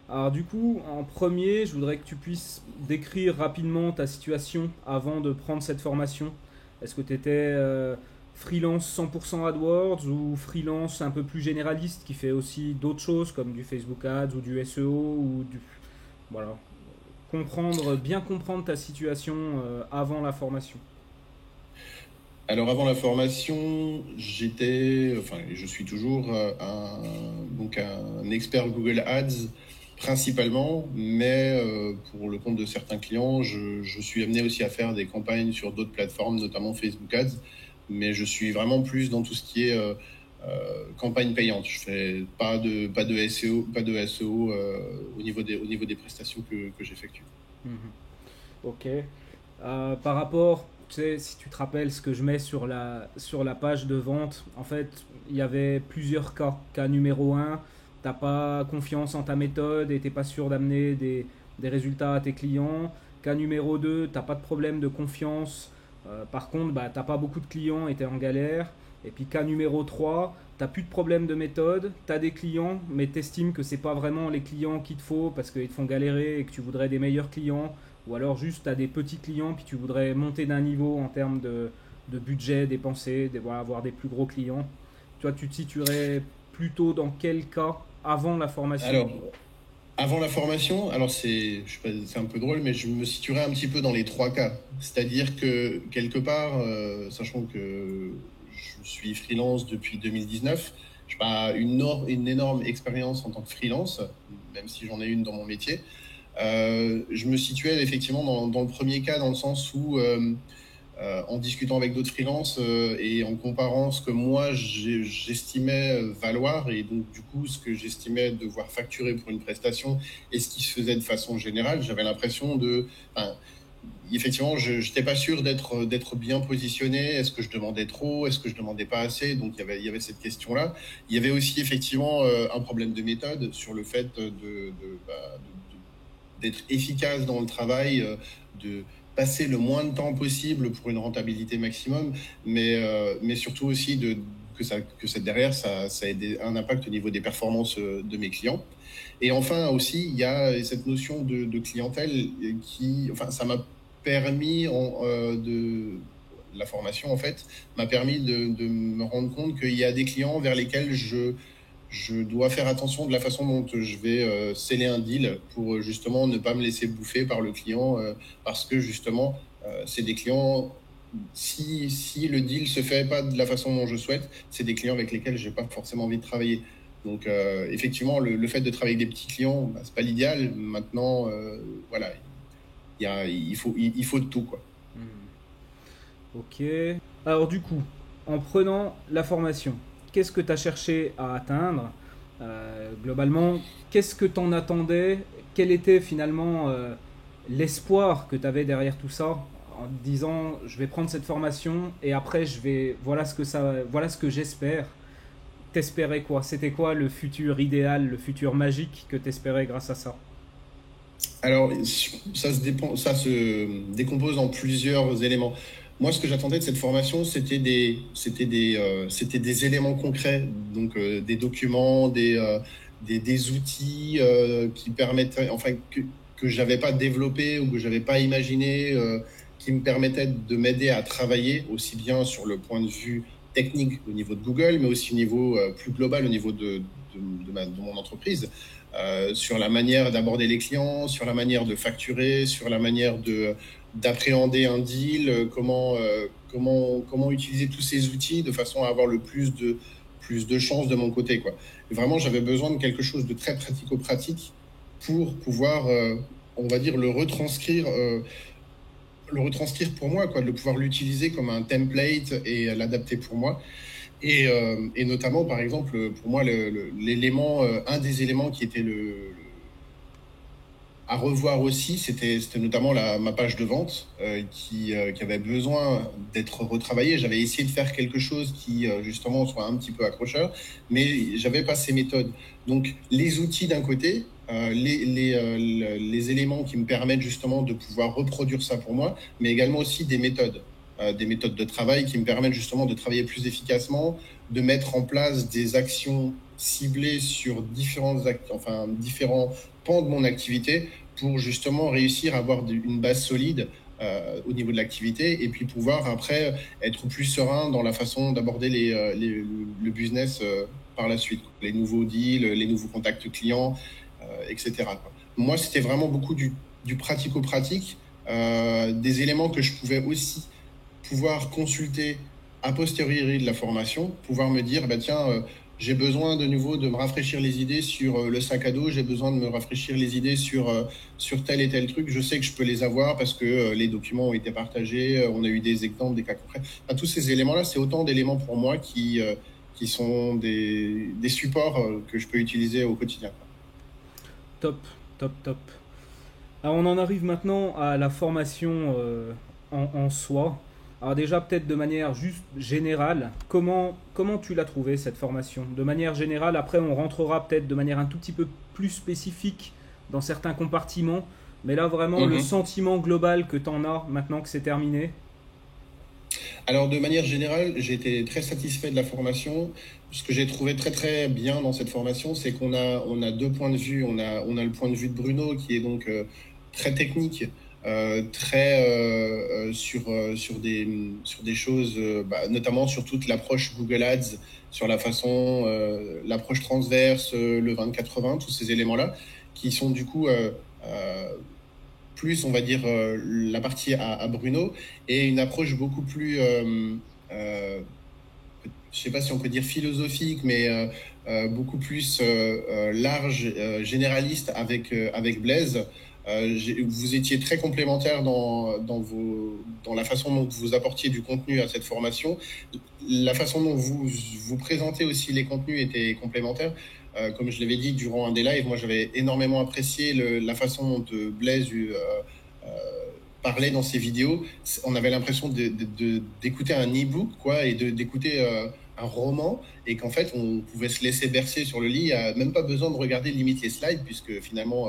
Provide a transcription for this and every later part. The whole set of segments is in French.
Alors du coup, en premier, je voudrais que tu puisses décrire rapidement ta situation avant de prendre cette formation. Est-ce que tu étais freelance 100% AdWords ou freelance un peu plus généraliste qui fait aussi d'autres choses comme du Facebook Ads ou du SEO ou du... Voilà. Bien comprendre ta situation avant la formation. Alors avant la formation, je suis toujours donc un expert Google Ads principalement, mais pour le compte de certains clients, je suis amené aussi à faire des campagnes sur d'autres plateformes, notamment Facebook Ads, mais je suis vraiment plus dans tout ce qui est campagne payante. Je fais pas de SEO, pas de SEO au niveau des prestations que j'effectue. Mhm. Ok. Par rapport, tu sais, si tu te rappelles ce que je mets sur la page de vente, en fait, il y avait plusieurs cas. Cas numéro un, t'as pas confiance en ta méthode et t'es pas sûr d'amener des résultats à tes clients. Cas numéro 2, t'as pas de problème de confiance. Par contre, bah, t'as pas beaucoup de clients et t'es en galère. Et puis cas numéro 3, t'as plus de problème de méthode, t'as des clients, mais t'estimes que c'est pas vraiment les clients qu'il te faut parce qu'ils te font galérer et que tu voudrais des meilleurs clients. Ou alors juste tu as des petits clients puis tu voudrais monter d'un niveau en termes de budget dépensé, voilà, avoir des plus gros clients. Toi, tu te situerais plutôt dans quel cas avant la formation? Alors, avant la formation, alors je sais pas, c'est un peu drôle, mais je me situerais un petit peu dans les trois cas. C'est-à-dire que quelque part, sachant que je suis freelance depuis 2019, je n'ai pas une énorme expérience en tant que freelance, même si j'en ai une dans mon métier. Je me situais effectivement dans le premier cas, dans le sens où en discutant avec d'autres freelances et en comparant ce que moi j'estimais valoir et donc du coup ce que j'estimais devoir facturer pour une prestation et ce qui se faisait de façon générale, j'avais l'impression enfin, effectivement, je n'étais pas sûr d'être bien positionné. Est-ce que je demandais trop? Est-ce que je demandais pas assez? Donc il y avait cette question-là. Il y avait aussi effectivement un problème de méthode sur le fait d'être efficace dans le travail, de passer le moins de temps possible pour une rentabilité maximum, mais surtout aussi derrière, ça ait un impact au niveau des performances de mes clients. Et enfin aussi, il y a cette notion de clientèle enfin, ça m'a permis la formation en fait m'a permis de me rendre compte qu'il y a des clients vers lesquels je dois faire attention de la façon dont je vais sceller un deal pour justement ne pas me laisser bouffer par le client parce que justement c'est des clients si le deal se fait pas de la façon dont je souhaite, c'est des clients avec lesquels j'ai pas forcément envie de travailler. Donc effectivement le fait de travailler avec des petits clients, bah, c'est pas l'idéal. Maintenant voilà, il faut de tout quoi. Ok. Alors du coup, en prenant la formation, qu'est-ce que tu as cherché à atteindre? Globalement, qu'est-ce que tu en attendais? Quel était finalement l'espoir que tu avais derrière tout ça en te disant je vais prendre cette formation et après voilà ce que j'espère. T'espérais quoi? C'était quoi le futur idéal, le futur magique que t'espérais grâce à ça? Alors, ça se décompose en plusieurs éléments. Moi, ce que j'attendais de cette formation, c'était des éléments concrets, donc des documents, des outils qui permettraient, enfin, que j'avais pas développé ou que j'avais pas imaginé, qui me permettaient de m'aider à travailler aussi bien sur le point de vue technique au niveau de Google, mais aussi au niveau plus global, au niveau de mon entreprise sur la manière d'aborder les clients, sur la manière de facturer, sur la manière d'appréhender un deal, comment utiliser tous ces outils de façon à avoir plus de chances de mon côté, quoi. Et vraiment, j'avais besoin de quelque chose de très pratico-pratique pour pouvoir, on va dire, le retranscrire pour moi, quoi, de pouvoir l'utiliser comme un template et l'adapter pour moi. Et notamment, par exemple, pour moi, un des éléments qui était à revoir aussi, c'était notamment ma page de vente qui avait besoin d'être retravaillée. J'avais essayé de faire quelque chose qui, justement, soit un petit peu accrocheur, mais j'avais pas ces méthodes. Donc, les outils d'un côté, les éléments qui me permettent justement de pouvoir reproduire ça pour moi, mais également aussi des méthodes de travail qui me permettent justement de travailler plus efficacement, de mettre en place des actions ciblé sur différents pans de mon activité pour justement réussir à avoir une base solide au niveau de l'activité et puis pouvoir après être plus serein dans la façon d'aborder le business par la suite, les nouveaux deals, les nouveaux contacts clients, etc. Quoi. Moi, c'était vraiment beaucoup du pratico-pratique, des éléments que je pouvais aussi pouvoir consulter a posteriori de la formation, pouvoir me dire, bah tiens, j'ai besoin de nouveau de me rafraîchir les idées sur le sac à dos, j'ai besoin de me rafraîchir les idées sur tel et tel truc, je sais que je peux les avoir parce que les documents ont été partagés, on a eu des exemples, des cas concrets. Enfin, tous ces éléments-là, c'est autant d'éléments pour moi qui sont des supports que je peux utiliser au quotidien. Top, top, top. Alors on en arrive maintenant à la formation en soi. Alors déjà peut-être de manière juste générale, comment tu l'as trouvé cette formation? De manière générale, après on rentrera peut-être de manière un tout petit peu plus spécifique dans certains compartiments, mais là vraiment le sentiment global que tu en as maintenant que c'est terminé. Alors, de manière générale, j'ai été très satisfait de la formation. Ce que j'ai trouvé très très bien dans cette formation, c'est qu'on a deux points de vue. On a le point de vue de Bruno qui est donc très technique, très sur des choses, notamment sur toute l'approche Google Ads, sur la façon, l'approche transverse, le 20-80, tous ces éléments-là, qui sont du coup plus, on va dire, la partie à Bruno, et une approche beaucoup plus, je sais pas si on peut dire philosophique, mais beaucoup plus large, généraliste avec Blaise. Vous étiez très complémentaires dans la façon dont vous apportiez du contenu à cette formation. La façon dont vous présentez aussi les contenus était complémentaire. Comme je l'avais dit durant un des lives, moi j'avais énormément apprécié la façon dont Blaise parlait dans ses vidéos. On avait l'impression d'écouter un e-book, quoi, et d'écouter un roman, et qu'en fait on pouvait se laisser bercer sur le lit, même pas besoin de regarder limite les slides, puisque finalement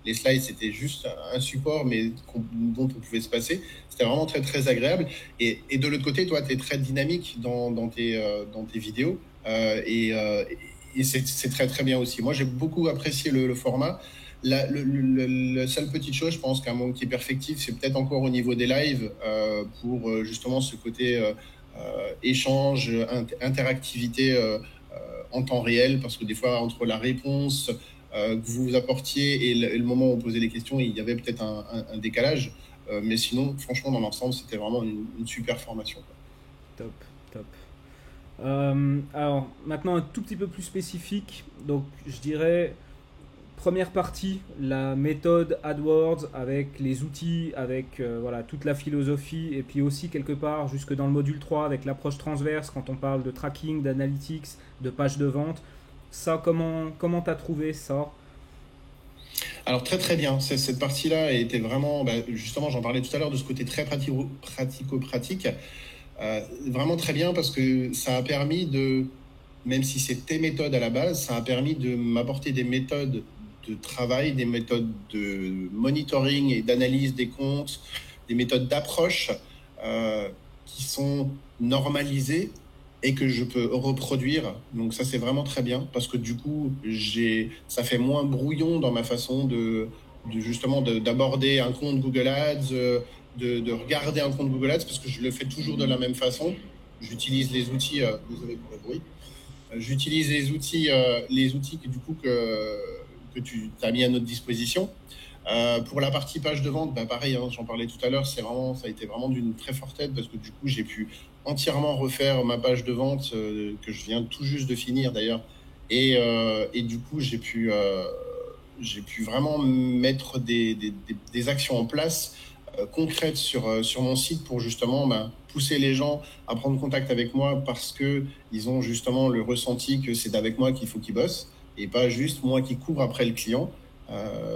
les slides c'était juste un support, mais dont on pouvait se passer. C'était vraiment très très agréable. Et de l'autre côté, toi, tu es très dynamique dans tes vidéos, et c'est très très bien aussi. Moi, j'ai beaucoup apprécié le format. La seule petite chose, je pense qu'un manque qui est perfectif, c'est peut-être encore au niveau des lives, pour justement ce côté échange, interactivité en temps réel, parce que des fois, entre la réponse que vous apportiez et le moment où on posait les questions, il y avait peut-être un décalage. Mais sinon, franchement, dans l'ensemble, c'était vraiment une super formation. Top, top. Alors maintenant un tout petit peu plus spécifique, donc je dirais première partie, la méthode AdWords avec les outils, avec voilà, toute la philosophie, et puis aussi quelque part jusque dans le module 3 avec l'approche transverse quand on parle de tracking, d'analytics, de pages de vente. Ça, comment t'as trouvé ça? Alors très très bien, cette partie-là était vraiment, justement j'en parlais tout à l'heure de ce côté très pratico-pratique, vraiment très bien parce que ça a permis même si c'est tes méthodes à la base, ça a permis de m'apporter des méthodes de travail, des méthodes de monitoring et d'analyse des comptes, des méthodes d'approche qui sont normalisées et que je peux reproduire. Donc ça, c'est vraiment très bien parce que du coup, ça fait moins brouillon dans ma façon justement d'aborder un compte Google Ads, de regarder un compte Google Ads, parce que je le fais toujours de la même façon. J'utilise les outils, désolé pour le bruit, j'utilise les outils que, du coup, que tu as mis à notre disposition. Pour la partie page de vente, pareil, hein, j'en parlais tout à l'heure, ça a été vraiment d'une très forte aide parce que du coup, j'ai pu entièrement refaire ma page de vente que je viens tout juste de finir d'ailleurs. Et du coup, j'ai pu vraiment mettre des actions en place concrètes sur mon site pour justement pousser les gens à prendre contact avec moi parce qu'ils ont justement le ressenti que c'est avec moi qu'il faut qu'ils bossent et pas juste moi qui cours après le client.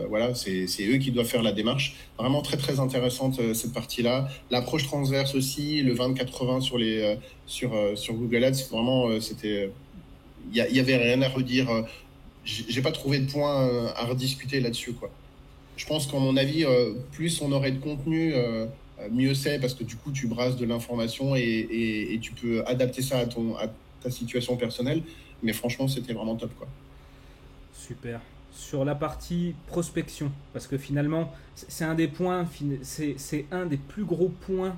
Voilà, c'est eux qui doivent faire la démarche. Vraiment très très intéressante cette partie-là. L'approche transverse aussi, le 20-80 sur Google Ads, vraiment c'était, il y avait rien à redire. J'ai pas trouvé de point à rediscuter là-dessus, quoi. Je pense qu'à mon avis, plus on aurait de contenu, mieux c'est parce que du coup tu brasses de l'information et tu peux adapter ça à ta situation personnelle. mais franchement, c'était vraiment top, quoi. Super. Sur la partie prospection, parce que finalement, c'est un des points, c'est un des plus gros points,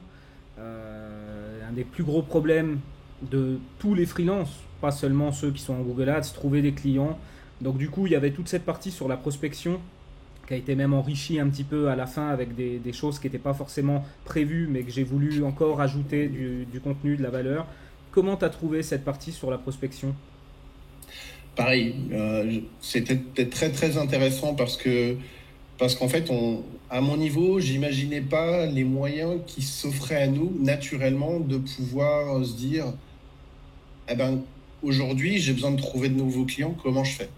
un des plus gros problèmes de tous les freelances, pas seulement ceux qui sont en Google Ads, trouver des clients. Donc du coup, il y avait toute cette partie sur la prospection qui a été même enrichie un petit peu à la fin avec des choses qui n'étaient pas forcément prévues, mais que j'ai voulu encore ajouter du contenu, de la valeur. Comment tu as trouvé cette partie sur la prospection? Pareil, c'était très très intéressant parce qu'en fait, à mon niveau, j'imaginais pas les moyens qui s'offraient à nous naturellement de pouvoir se dire, eh ben, aujourd'hui, j'ai besoin de trouver de nouveaux clients, comment je fais?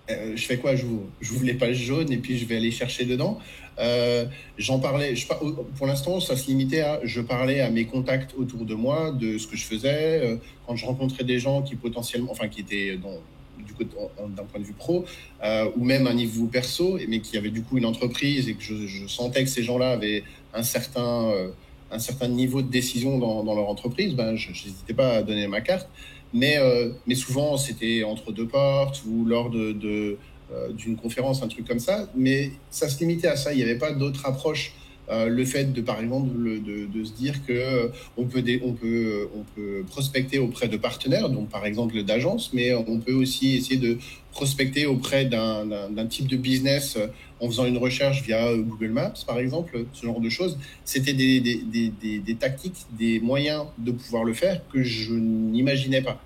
Je fais quoi? J'ouvre les pages jaunes et puis je vais aller chercher dedans. J'en parlais, pour l'instant, ça se limitait à, je parlais à mes contacts autour de moi de ce que je faisais. Quand je rencontrais des gens qui potentiellement, enfin, qui étaient du coup, d'un point de vue pro, ou même un niveau perso, mais qui avaient du coup une entreprise et que je sentais que ces gens-là avaient un certain, un certain niveau de décision dans leur entreprise, ben, je n'hésitais pas à donner ma carte. Mais souvent, c'était entre deux portes ou lors d'une conférence, un truc comme ça. Mais ça se limitait à ça. Il n'y avait pas d'autre approche. Le fait de, par exemple, de se dire que on peut prospecter auprès de partenaires, donc par exemple d'agences, mais on peut aussi essayer de prospecter auprès d'un type de business en faisant une recherche via Google Maps, par exemple, ce genre de choses. C'était des tactiques, des moyens de pouvoir le faire que je n'imaginais pas.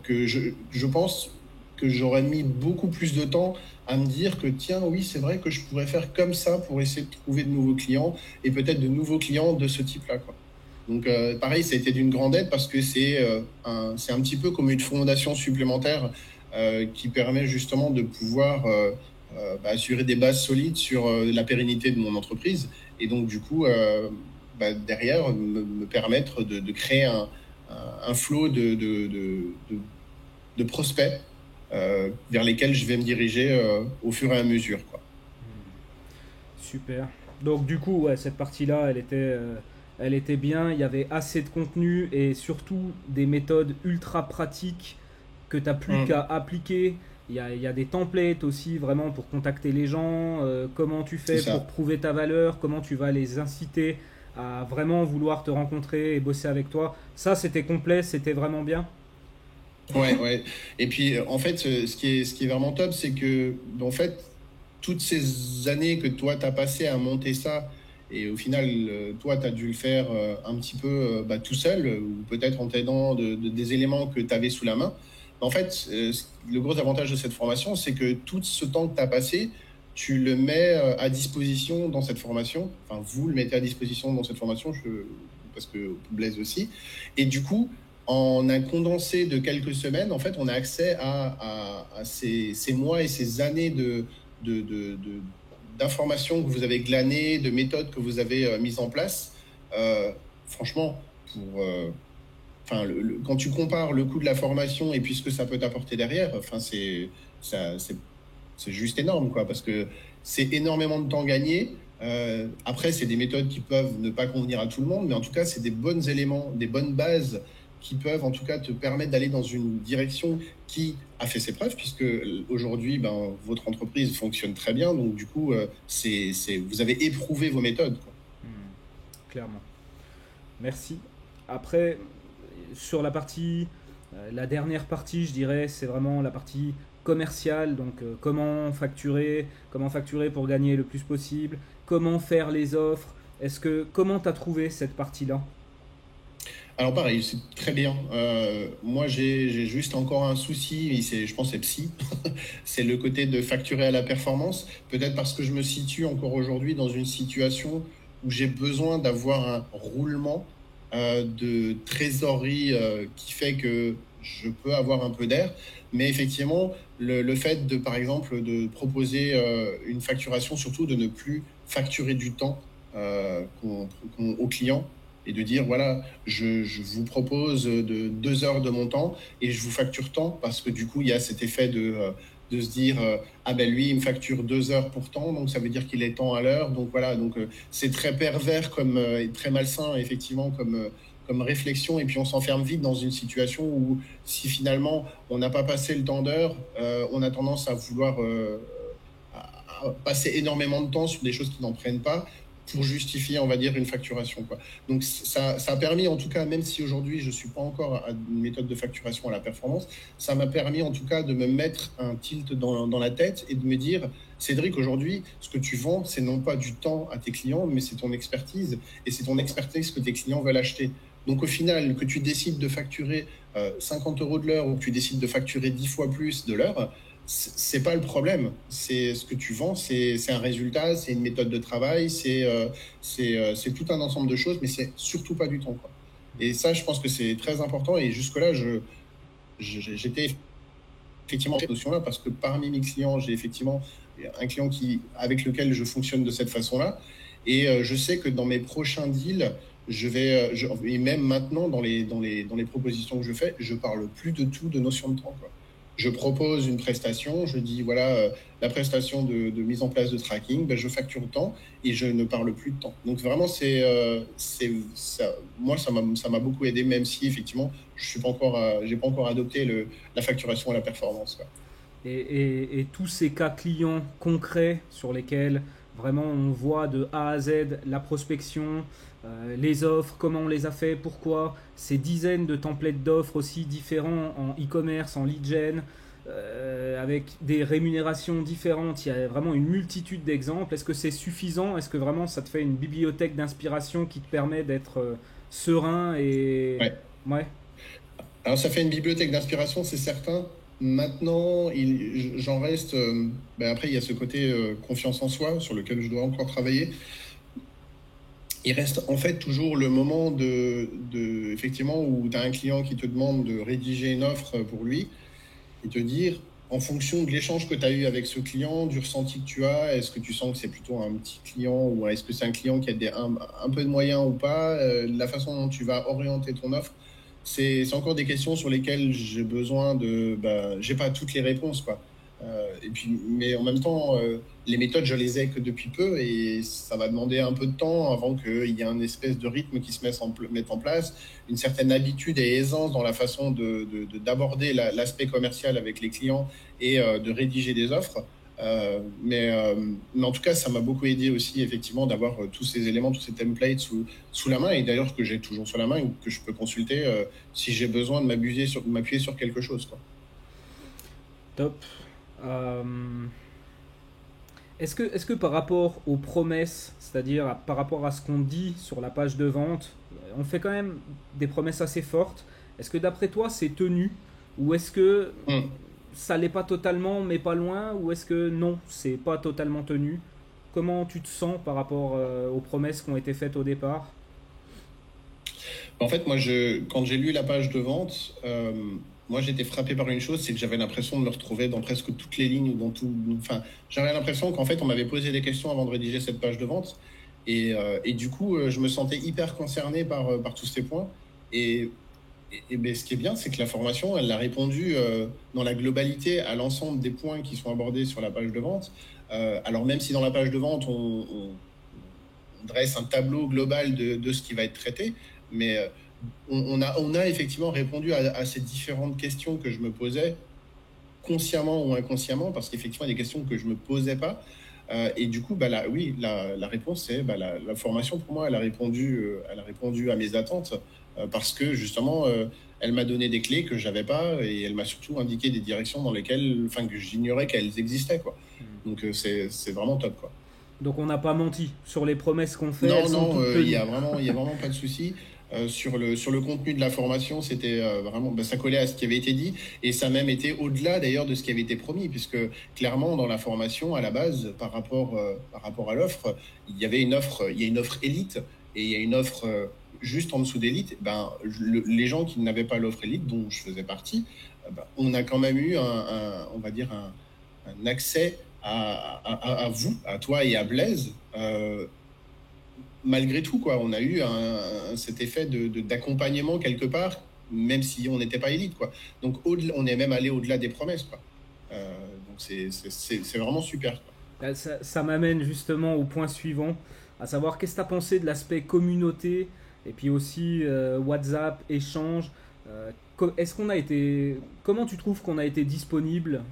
Que je pense que j'aurais mis beaucoup plus de temps à me dire que tiens, oui, c'est vrai que je pourrais faire comme ça pour essayer de trouver de nouveaux clients et peut-être de nouveaux clients de ce type-là, quoi. Donc, pareil, ça a été d'une grande aide parce que c'est un petit peu comme une fondation supplémentaire qui permet justement de pouvoir assurer des bases solides sur la pérennité de mon entreprise et donc, du coup, derrière, me permettre de créer un flot de prospects vers lesquels je vais me diriger au fur et à mesure, quoi. Super. Donc du coup, ouais, cette partie-là, elle était bien. Il y avait assez de contenu et surtout des méthodes ultra pratiques que tu n'as plus qu'à appliquer. Il y a des templates aussi vraiment pour contacter les gens. Comment tu C'est fais pour ça. prouver ta valeur. Comment tu vas les inciter à vraiment vouloir te rencontrer et bosser avec toi. Ça, c'était complet, c'était vraiment bien. Ouais, ouais. Et puis, en fait, ce qui est vraiment top, c'est que, en fait, toutes ces années que toi, tu as passé à monter ça, et au final, toi, tu as dû le faire un petit peu tout seul, ou peut-être en t'aidant des éléments que tu avais sous la main. En fait, le gros avantage de cette formation, c'est que tout ce temps que tu as passé, tu le mets à disposition dans cette formation. Enfin, vous le mettez à disposition dans cette formation, parce que Blaise aussi. Et du coup, en un condensé de quelques semaines, en fait, on a accès à ces mois et ces années de, de, de- d'informations que vous avez glanées, de méthodes que vous avez mises en place. Euh, Franchement, enfin, quand tu compares le coût de la formation et puis ce que ça peut t'apporter derrière, enfin, ça, c'est juste énorme, quoi, parce que c'est énormément de temps gagné. Après, c'est des méthodes qui peuvent ne pas convenir à tout le monde, mais en tout cas, c'est des bons éléments, des bonnes bases qui peuvent en tout cas te permettre d'aller dans une direction qui a fait ses preuves, puisque aujourd'hui, ben, votre entreprise fonctionne très bien. Donc, du coup, vous avez éprouvé vos méthodes, quoi. Clairement. Merci. Après, sur la partie, la dernière partie, je dirais, c'est vraiment la partie commerciale. Donc, comment facturer pour gagner le plus possible, comment faire les offres. Comment t'as trouvé cette partie-là? Alors pareil, c'est très bien. Moi, j'ai juste encore un souci, et je pense, c'est psy. C'est le côté de facturer à la performance. Peut-être parce que je me situe encore aujourd'hui dans une situation où j'ai besoin d'avoir un roulement de trésorerie qui fait que je peux avoir un peu d'air. Mais effectivement, le fait de, par exemple, de proposer une facturation, surtout de ne plus facturer du temps au client et de dire, voilà, je vous propose de 2 heures de mon temps et je vous facture tant parce que du coup, il y a cet effet de se dire ah ben lui il me facture 2 heures pour temps donc ça veut dire qu'il est temps à l'heure donc voilà donc c'est très pervers comme et très malsain effectivement comme réflexion, et puis on s'enferme vite dans une situation où si finalement on n'a pas passé le temps d'heure, on a tendance à vouloir à passer énormément de temps sur des choses qui n'en prennent pas pour justifier, on va dire, une facturation, quoi. Donc ça a permis, en tout cas, même si aujourd'hui je ne suis pas encore à une méthode de facturation à la performance, ça m'a permis en tout cas de me mettre un tilt dans la tête et de me dire, Cédric, aujourd'hui, ce que tu vends, c'est non pas du temps à tes clients, mais c'est ton expertise, et c'est ton expertise que tes clients veulent acheter. Donc au final, que tu décides de facturer 50 euros de l'heure ou que tu décides de facturer 10 fois plus de l'heure, c'est pas le problème. C'est ce que tu vends, c'est un résultat, c'est une méthode de travail, c'est tout un ensemble de choses, mais c'est surtout pas du temps, quoi. Et ça, je pense que c'est très important. Et jusque-là, j'étais effectivement cette notion-là parce que parmi mes clients, j'ai effectivement un client avec lequel je fonctionne de cette façon-là. Et je sais que dans mes prochains deals, et même maintenant dans les propositions que je fais, je parle plus de tout de notion de temps, quoi. Je propose une prestation, je dis voilà, la prestation de mise en place de tracking, ben, je facture le temps et je ne parle plus de temps. Donc vraiment, moi, ça m'a beaucoup aidé, même si effectivement, j'ai pas encore adopté la facturation à la performance, quoi. Et tous ces cas clients concrets sur lesquels vraiment on voit de A à Z la prospection, les offres, comment on les a fait, pourquoi, ces dizaines de templates d'offres aussi différents en e-commerce, en lead gen, avec des rémunérations différentes, il y a vraiment une multitude d'exemples. Est-ce que c'est suffisant? Est-ce que vraiment ça te fait une bibliothèque d'inspiration qui te permet d'être serein et... Ouais. Ouais. Alors ça fait une bibliothèque d'inspiration, c'est certain. Maintenant, j'en reste. Après, il y a ce côté confiance en soi sur lequel je dois encore travailler. Il reste en fait toujours le moment effectivement, où tu as un client qui te demande de rédiger une offre pour lui et te dire, en fonction de l'échange que tu as eu avec ce client, du ressenti que tu as, est-ce que tu sens que c'est plutôt un petit client ou est-ce que c'est un client qui a un peu de moyens ou pas, la façon dont tu vas orienter ton offre. C'est encore des questions sur lesquelles j'ai besoin j'ai pas toutes les réponses, quoi. Et puis, mais en même temps, les méthodes, je les ai que depuis peu et ça va demander un peu de temps avant qu'il y ait un espèce de rythme qui se mette en place, une certaine habitude et aisance dans la façon d'aborder l'aspect commercial avec les clients et de rédiger des offres. Mais en tout cas, ça m'a beaucoup aidé aussi, effectivement, d'avoir tous ces éléments, tous ces templates sous la main, et d'ailleurs que j'ai toujours sur la main et que je peux consulter si j'ai besoin de m'appuyer sur quelque chose, quoi. Top. Euh, est-ce que par rapport aux promesses, c'est-à-dire par rapport à ce qu'on dit sur la page de vente, on fait quand même des promesses assez fortes. Est-ce que d'après toi c'est tenu ou est-ce que ça l'est pas totalement mais pas loin ou est-ce que non, c'est pas totalement tenu? Comment tu te sens par rapport aux promesses qui ont été faites au départ? En fait, moi, quand j'ai lu la page de vente, moi, j'étais frappé par une chose, c'est que j'avais l'impression de me retrouver dans presque toutes les lignes ou dans tout. Enfin, j'avais l'impression qu'en fait, on m'avait posé des questions avant de rédiger cette page de vente, et du coup, je me sentais hyper concerné par tous ces points. Et, ben, ce qui est bien, c'est que la formation, elle a répondu dans la globalité à l'ensemble des points qui sont abordés sur la page de vente. Alors même si dans la page de vente, on dresse un tableau global de ce qui va être traité, mais on a effectivement répondu à ces différentes questions que je me posais, consciemment ou inconsciemment, parce qu'effectivement, il y a des questions que je ne me posais pas. Et du coup, oui, la réponse, c'est la formation, pour moi, elle a répondu à mes attentes, parce que justement, elle m'a donné des clés que je n'avais pas, et elle m'a surtout indiqué des directions dans lesquelles, que j'ignorais qu'elles existaient, quoi. Donc, c'est vraiment top, quoi. Donc on n'a pas menti sur les promesses qu'on fait, Non, elles sont non, toutes il y tenues. a vraiment pas de souci. Sur le contenu de la formation, c'était vraiment, ça collait à ce qui avait été dit, et ça a même été au-delà d'ailleurs de ce qui avait été promis, puisque clairement dans la formation à la base, par rapport à l'offre, il y a une offre élite et il y a une offre juste en dessous d'élite. Les gens qui n'avaient pas l'offre élite, dont je faisais partie, on a quand même eu on va dire un accès à vous, à toi et à Blaise. Malgré tout, quoi, on a eu cet effet d'accompagnement quelque part, même si on n'était pas élite, quoi. Donc on est même allé au-delà des promesses, quoi. Donc c'est vraiment super, quoi. Ça m'amène justement au point suivant, à savoir qu'est-ce que tu as pensé de l'aspect communauté Et puis aussi WhatsApp, échange. Est-ce qu'on a été, comment tu trouves qu'on a été disponible?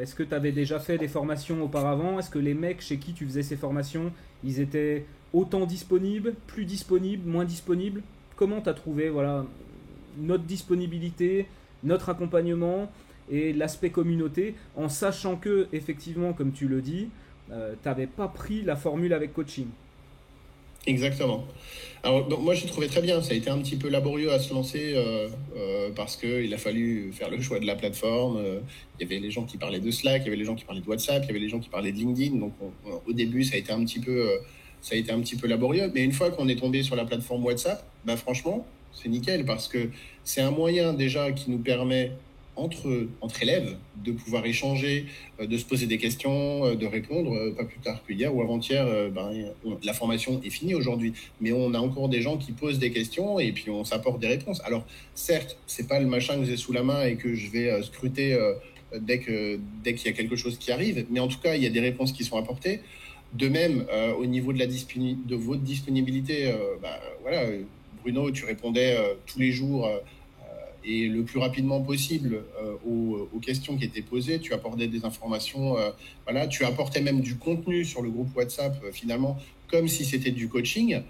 Est-ce que tu avais déjà fait des formations auparavant? Est-ce que les mecs chez qui tu faisais ces formations, ils étaient autant disponibles, plus disponibles, moins disponibles? Comment tu as trouvé voilà, notre disponibilité, notre accompagnement et l'aspect communauté, en sachant que, effectivement, comme tu le dis, tu n'avais pas pris la formule avec coaching? Exactement. Alors, donc, moi, j'ai trouvé très bien. Ça a été un petit peu laborieux à se lancer parce qu'il a fallu faire le choix de la plateforme. Il y avait les gens qui parlaient de Slack, il y avait les gens qui parlaient de WhatsApp, il y avait les gens qui parlaient de LinkedIn. Donc, au début, ça a été un petit peu laborieux. Mais une fois qu'on est tombé sur la plateforme WhatsApp, bah, franchement, c'est nickel parce que c'est un moyen déjà qui nous permet entre élèves de pouvoir échanger, de se poser des questions, de répondre, pas plus tard qu'hier ou avant-hier, la formation est finie aujourd'hui, mais on a encore des gens qui posent des questions et puis on s'apporte des réponses. Alors certes, c'est pas le machin que j'ai sous la main et que je vais scruter dès qu'il y a quelque chose qui arrive, mais en tout cas, il y a des réponses qui sont apportées. De même, au niveau de votre disponibilité, voilà, Bruno, tu répondais tous les jours et le plus rapidement possible aux questions qui étaient posées. Tu apportais des informations, voilà, tu apportais même du contenu sur le groupe WhatsApp, finalement, comme si c'était du coaching,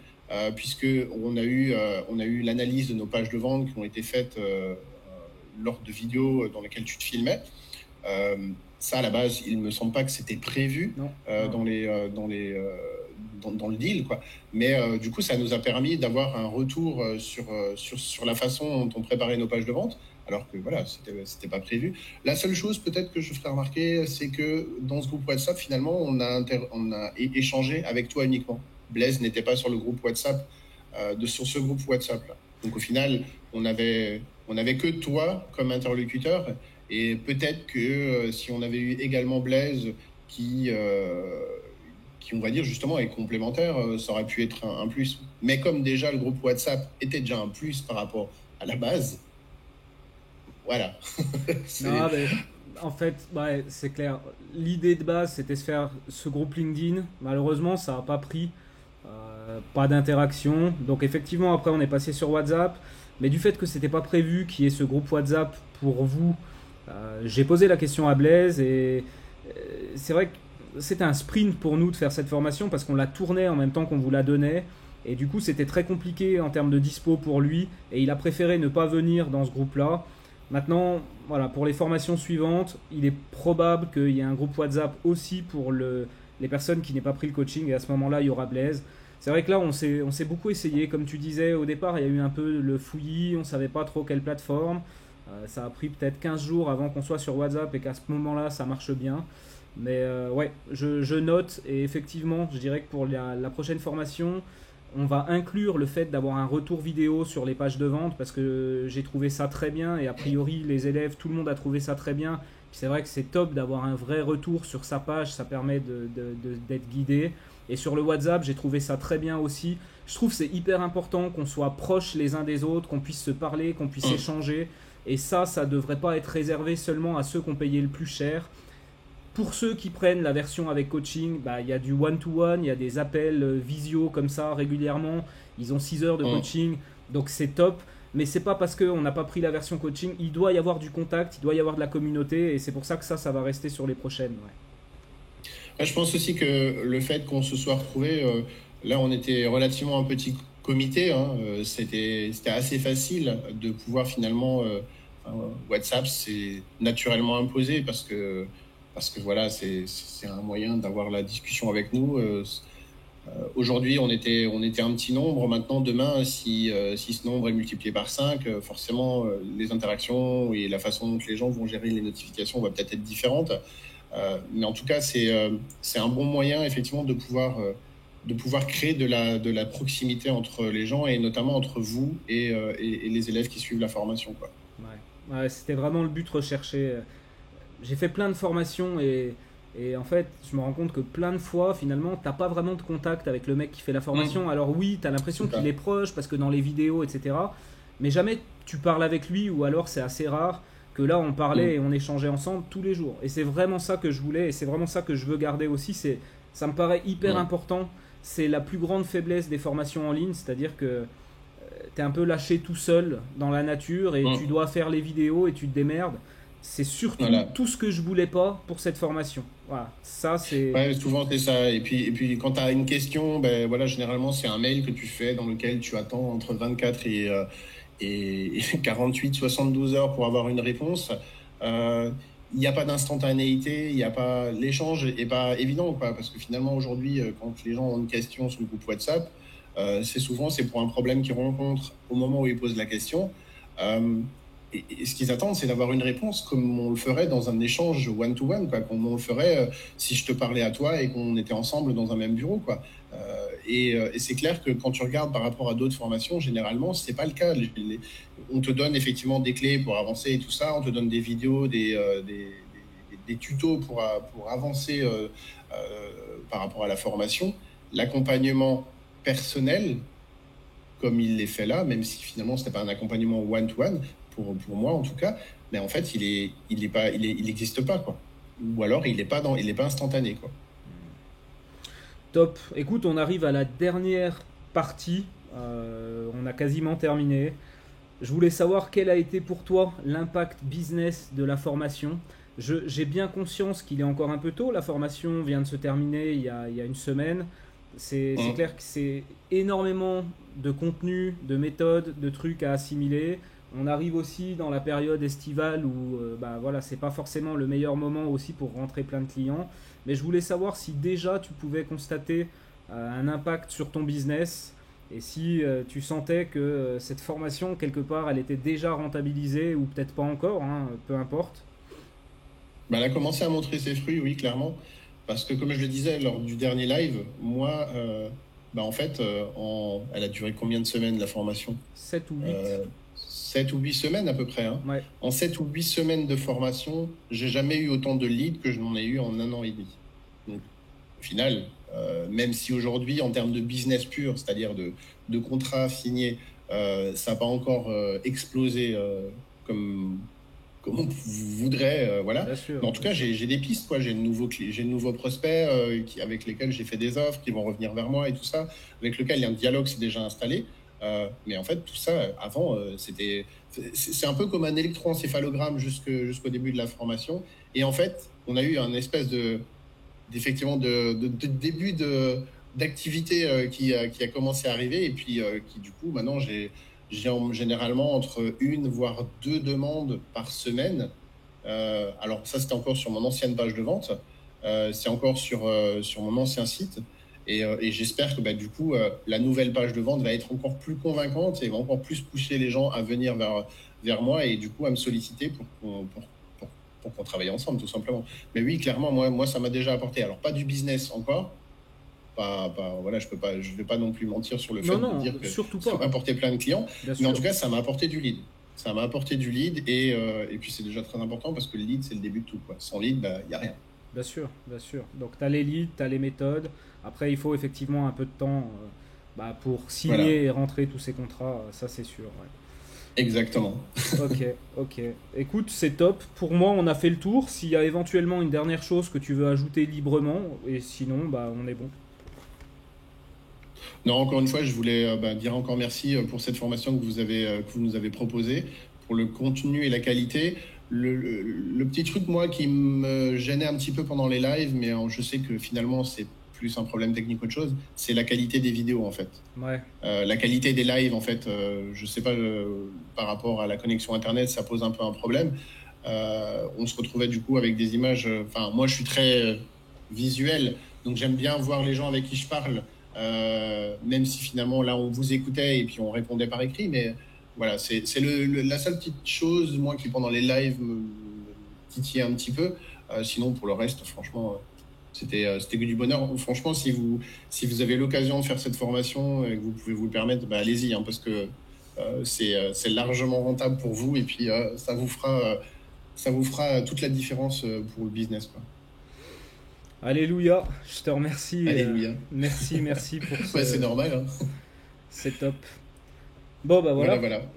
puisque on a eu l'analyse de nos pages de vente qui ont été faites lors de vidéos dans lesquelles tu te filmais. Ça, à la base, il ne me semble pas que c'était prévu Non. Dans le deal, quoi. Mais du coup, ça nous a permis d'avoir un retour sur la façon dont on préparait nos pages de vente, alors que voilà, c'était pas prévu. La seule chose peut-être que je ferai remarquer, c'est que dans ce groupe WhatsApp, finalement, on a échangé avec toi uniquement. Blaise n'était pas sur le groupe WhatsApp, sur ce groupe WhatsApp-là. Donc au final, on avait que toi comme interlocuteur. Et peut-être que si on avait eu également Blaise qui, on va dire justement est complémentaire, ça aurait pu être un plus. Mais comme déjà le groupe WhatsApp était déjà un plus par rapport à la base, voilà. Non, mais en fait, ouais, c'est clair. L'idée de base, c'était de faire ce groupe LinkedIn. Malheureusement, ça n'a pas pris. Pas d'interaction. Donc effectivement, après, on est passé sur WhatsApp. Mais du fait que c'était pas prévu qu'il y ait ce groupe WhatsApp pour vous, j'ai posé la question à Blaise et c'est vrai que c'était un sprint pour nous de faire cette formation parce qu'on la tournait en même temps qu'on vous la donnait. Et du coup, c'était très compliqué en termes de dispo pour lui. Et il a préféré ne pas venir dans ce groupe-là. Maintenant, voilà, pour les formations suivantes, il est probable qu'il y ait un groupe WhatsApp aussi pour les personnes qui n'aient pas pris le coaching. Et à ce moment-là, il y aura Blaise. C'est vrai que là, on s'est beaucoup essayé. Comme tu disais, au départ, il y a eu un peu le fouillis. On ne savait pas trop quelle plateforme. Ça a pris peut-être 15 jours avant qu'on soit sur WhatsApp et qu'à ce moment-là, ça marche bien. Mais ouais, je note. Et effectivement, je dirais que pour la prochaine formation, on va inclure le fait d'avoir un retour vidéo sur les pages de vente parce que j'ai trouvé ça très bien et a priori les élèves, tout le monde a trouvé ça très bien. Puis c'est vrai que c'est top d'avoir un vrai retour sur sa page, ça permet d'être guidé. Et sur le WhatsApp, j'ai trouvé ça très bien aussi. Je trouve que c'est hyper important qu'on soit proches les uns des autres, qu'on puisse se parler, qu'on puisse échanger. Et ça devrait pas être réservé seulement à ceux qui ont payé le plus cher. Pour ceux qui prennent la version avec coaching, bah, il y a du one-to-one, il y a des appels visio comme ça régulièrement. Ils ont 6 heures de coaching, donc c'est top. Mais c'est pas parce qu'on n'a pas pris la version coaching, il doit y avoir du contact, il doit y avoir de la communauté, et c'est pour ça que ça va rester sur les prochaines. Ouais. Je pense aussi que le fait qu'on se soit retrouvé, là on était relativement un petit comité, hein, c'était assez facile de pouvoir finalement, WhatsApp c'est naturellement imposé parce que voilà, c'est un moyen d'avoir la discussion avec nous. Aujourd'hui, on était un petit nombre. Maintenant, demain, si ce nombre est multiplié par 5, forcément, les interactions et la façon dont les gens vont gérer les notifications va peut-être être différente. Mais en tout cas, c'est un bon moyen, effectivement, de pouvoir créer de la proximité entre les gens et notamment entre vous et les élèves qui suivent la formation, quoi. Ouais. Ouais, c'était vraiment le but recherché. J'ai fait plein de formations et en fait, je me rends compte que plein de fois, finalement, t'as pas vraiment de contact avec le mec qui fait la formation. Alors oui, t'as l'impression qu'il est proche parce que dans les vidéos, etc. Mais jamais tu parles avec lui ou alors c'est assez rare que là on parlait et on échangeait ensemble tous les jours. Et c'est vraiment ça que je voulais et c'est vraiment ça que je veux garder aussi. Ça me paraît hyper important. C'est la plus grande faiblesse des formations en ligne, c'est-à-dire que t'es un peu lâché tout seul dans la nature et tu dois faire les vidéos et tu te démerdes. C'est surtout Voilà. tout ce que je voulais pas pour cette formation. Voilà, ça c'est... Ouais, souvent c'est ça. Et puis quand tu as une question, ben voilà, généralement c'est un mail que tu fais dans lequel tu attends entre 24 et 48, 72 heures pour avoir une réponse. Euh, Il n'y a pas d'instantanéité, il n'y a pas l'échange est pas évident quoi, parce que finalement aujourd'hui, quand les gens ont une question sur le groupe WhatsApp, c'est pour un problème qu'ils rencontrent au moment où ils posent la question. Euh, et ce qu'ils attendent, c'est d'avoir une réponse comme on le ferait dans un échange one-to-one, quoi, comme on le ferait si je te parlais à toi et qu'on était ensemble dans un même bureau, quoi. Et c'est clair que quand tu regardes par rapport à d'autres formations, généralement, c'est pas le cas. On te donne effectivement des clés pour avancer et tout ça, on te donne des vidéos, des tutos pour avancer par rapport à la formation. L'accompagnement personnel, comme il l'est fait là, même si finalement ce n'est pas un accompagnement one-to-one, pour moi en tout cas, mais en fait il n'existe pas quoi. Ou alors il est pas instantané quoi. Top. Écoute, on arrive à la dernière partie. On a quasiment terminé. Je voulais savoir quel a été pour toi l'impact business de la formation. J'ai bien conscience qu'il est encore un peu tôt. La formation vient de se terminer il y a une semaine. C'est clair que c'est énormément de contenu, de méthodes, de trucs à assimiler. On arrive aussi dans la période estivale où bah voilà, c'est pas forcément le meilleur moment aussi pour rentrer plein de clients. Mais je voulais savoir si déjà tu pouvais constater un impact sur ton business et si tu sentais que cette formation, quelque part, elle était déjà rentabilisée ou peut-être pas encore, hein, peu importe. Bah, elle a commencé à montrer ses fruits, oui, clairement. Parce que, comme je le disais lors du dernier live, moi, bah, en fait, elle a duré combien de semaines la formation? 7 ou 8. 7 ou 8 semaines à peu près, hein. Ouais, En 7 ou 8 semaines de formation, j'ai jamais eu autant de leads que je n'en ai eu en un an et demi. Donc, au final, même si aujourd'hui, en termes de business pur, c'est-à-dire de contrats signés, ça n'a pas encore explosé comme, comme on voudrait, voilà. bien sûr, Mais en tout bien cas, sûr. j'ai des pistes, quoi. J'ai de nouveaux prospects avec lesquels j'ai fait des offres, qui vont revenir vers moi et tout ça, avec lequel il y a un dialogue s'est déjà installé. Mais en fait, tout ça, avant, c'est un peu comme un électroencéphalogramme jusqu'au début de la formation. Et en fait, on a eu un espèce d'effectivement de début d'activité qui a commencé à arriver et puis qui du coup maintenant j'ai généralement entre une voire deux demandes par semaine. Alors ça c'était encore sur mon ancienne page de vente, c'est encore sur mon ancien site et j'espère que bah, du coup la nouvelle page de vente va être encore plus convaincante et va encore plus pousser les gens à venir vers moi et du coup à me solliciter pour qu'on travaille ensemble tout simplement. Mais oui, clairement, moi, ça m'a déjà apporté. Alors, pas du business encore. Voilà, je vais pas non plus mentir sur le fait Non, de non, dire que surtout ça m'a pas, apporté plein de clients. bien Mais en sûr. tout cas, ça m'a apporté du lead. Ça m'a apporté du lead et puis c'est déjà très important parce que le lead, c'est le début de tout, quoi. Sans lead, bah, il n'y a rien. Bien sûr, bien sûr. Donc tu as les leads, tu as les méthodes. Après, il faut effectivement un peu de temps bah, pour Voilà, signer et rentrer tous ces contrats, ça c'est sûr. Ouais. exactement. Ok, ok. Écoute, c'est top. Pour moi, on a fait le tour. S'il y a éventuellement une dernière chose que tu veux ajouter librement, et sinon, bah, on est bon. Non, encore une fois, je voulais bah, dire encore merci pour cette formation que vous nous avez proposée, pour le contenu et la qualité. Le petit truc, moi, qui me gênait un petit peu pendant les lives, mais je sais que finalement, c'est plus un problème technique qu'autre chose, c'est la qualité des vidéos, en fait. Ouais, La qualité des lives, en fait, je sais pas, par rapport à la connexion Internet, ça pose un peu un problème. On se retrouvait du coup avec des images. Enfin, moi, je suis très visuel, donc j'aime bien voir les gens avec qui je parle, même si finalement là, on vous écoutait et puis on répondait par écrit. Mais voilà, c'est la seule petite chose, moi, qui pendant les lives me titillait un petit peu. Sinon, pour le reste, franchement, c'était que du bonheur. Franchement, si vous avez l'occasion de faire cette formation et que vous pouvez vous le permettre, bah, allez-y, hein, parce que c'est largement rentable pour vous et puis ça vous fera toute la différence pour le business, quoi. alléluia. Je te remercie. Alléluia. Merci, merci pour Ouais, c'est normal, hein. c'est top. Bon, bah Voilà, voilà. voilà.